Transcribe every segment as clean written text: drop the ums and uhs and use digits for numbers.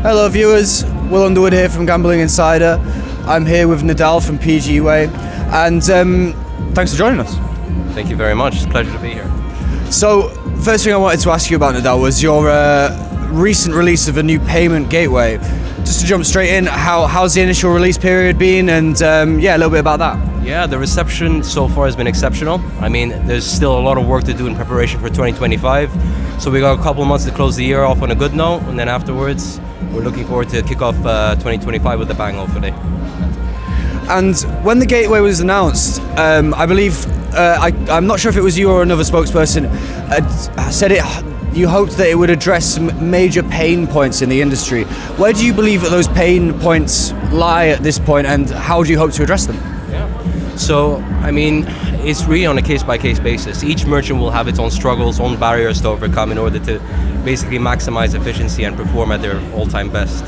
Hello viewers, Will Underwood here from Gambling Insider. I'm here with Nidal from PGWay, and thanks for joining us. Thank you very much, it's a pleasure to be here. So, first thing I wanted to ask you about, Nidal, was your recent release of a new payment gateway. Just to jump straight in, how's the initial release period been, and a little bit about that. Yeah, the reception so far has been exceptional. I mean, there's still a lot of work to do in preparation for 2025, so we got a couple of months to close the year off on a good note, and then afterwards, we're looking forward to kick off 2025 with a bang, hopefully. And when the gateway was announced, I believe, I'm not sure if it was you or another spokesperson, said you hoped that it would address major pain points in the industry. Where do you believe that those pain points lie at this point, and how do you hope to address them? So, I mean, it's really on a case-by-case basis. Each merchant will have its own struggles, own barriers to overcome in order to basically maximize efficiency and perform at their all-time best.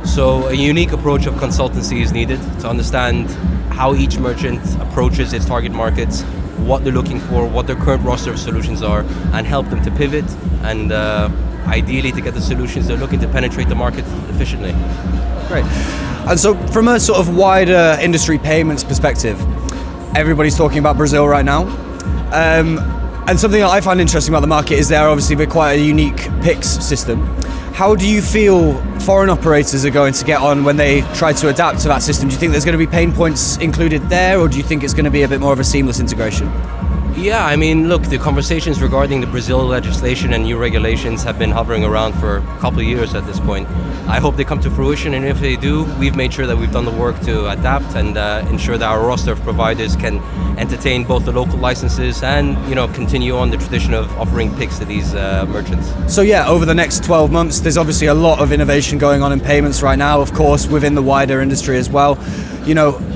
So a unique approach of consultancy is needed to understand how each merchant approaches its target markets, what they're looking for, what their current roster of solutions are, and help them to pivot and ideally to get the solutions they're looking to penetrate the market efficiently. Great. And so from a sort of wider industry payments perspective, everybody's talking about Brazil right now. And something that I find interesting about the market is they're obviously quite a unique PIX system. How do you feel foreign operators are going to get on when they try to adapt to that system? Do you think there's going to be pain points included there, or do you think it's going to be a bit more of a seamless integration? Yeah, I mean, look, the conversations regarding the Brazil legislation and new regulations have been hovering around for a couple of years at this point. I hope they come to fruition, and if they do, we've made sure that we've done the work to adapt and ensure that our roster of providers can entertain both the local licenses and, continue on the tradition of offering PIX to these merchants. So yeah, over the next 12 months, there's obviously a lot of innovation going on in payments right now, of course, within the wider industry as well.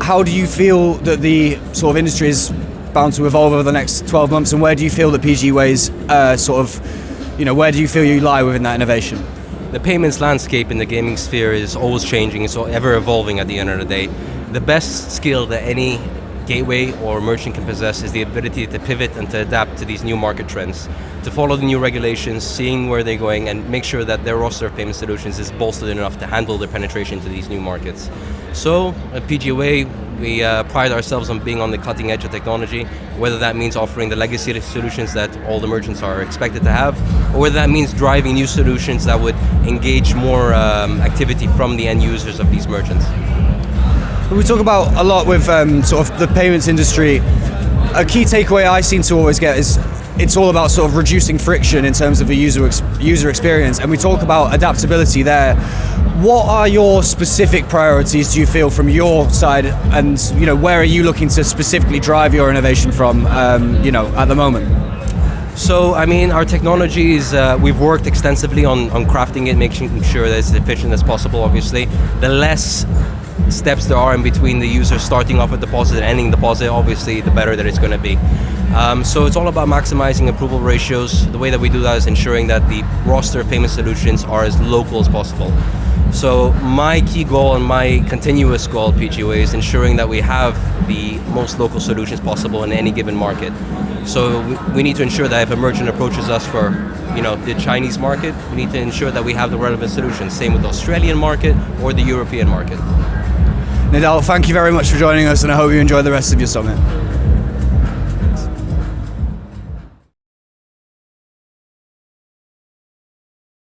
How do you feel that the sort of industry is bound to evolve over the next 12 months, and where do you feel that PGWay's where do you feel you lie within that innovation? The payments landscape in the gaming sphere is always changing, it's ever evolving at the end of the day. The best skill that any gateway or merchant can possess is the ability to pivot and to adapt to these new market trends, to follow the new regulations, seeing where they're going, and make sure that their roster of payment solutions is bolstered enough to handle their penetration to these new markets. So at PGWay, we pride ourselves on being on the cutting edge of technology, whether that means offering the legacy solutions that all the merchants are expected to have, or whether that means driving new solutions that would engage more activity from the end users of these merchants. We talk about a lot with sort of the payments industry. A key takeaway I seem to always get is it's all about sort of reducing friction in terms of the user experience, and we talk about adaptability there. What are your specific priorities, do you feel, from your side, and where are you looking to specifically drive your innovation from at the moment? So, I mean, our technology is, we've worked extensively on crafting it, making sure that it's as efficient as possible, obviously. The less steps there are in between the user starting off a deposit and ending deposit, obviously, the better that it's going to be. So it's all about maximizing approval ratios. The way that we do that is ensuring that the roster of payment solutions are as local as possible. So my key goal and my continuous goal at PGWay is ensuring that we have the most local solutions possible in any given market. So we need to ensure that if a merchant approaches us for the Chinese market, we need to ensure that we have the relevant solutions. Same with the Australian market or the European market. Nidal, thank you very much for joining us, and I hope you enjoy the rest of your summit.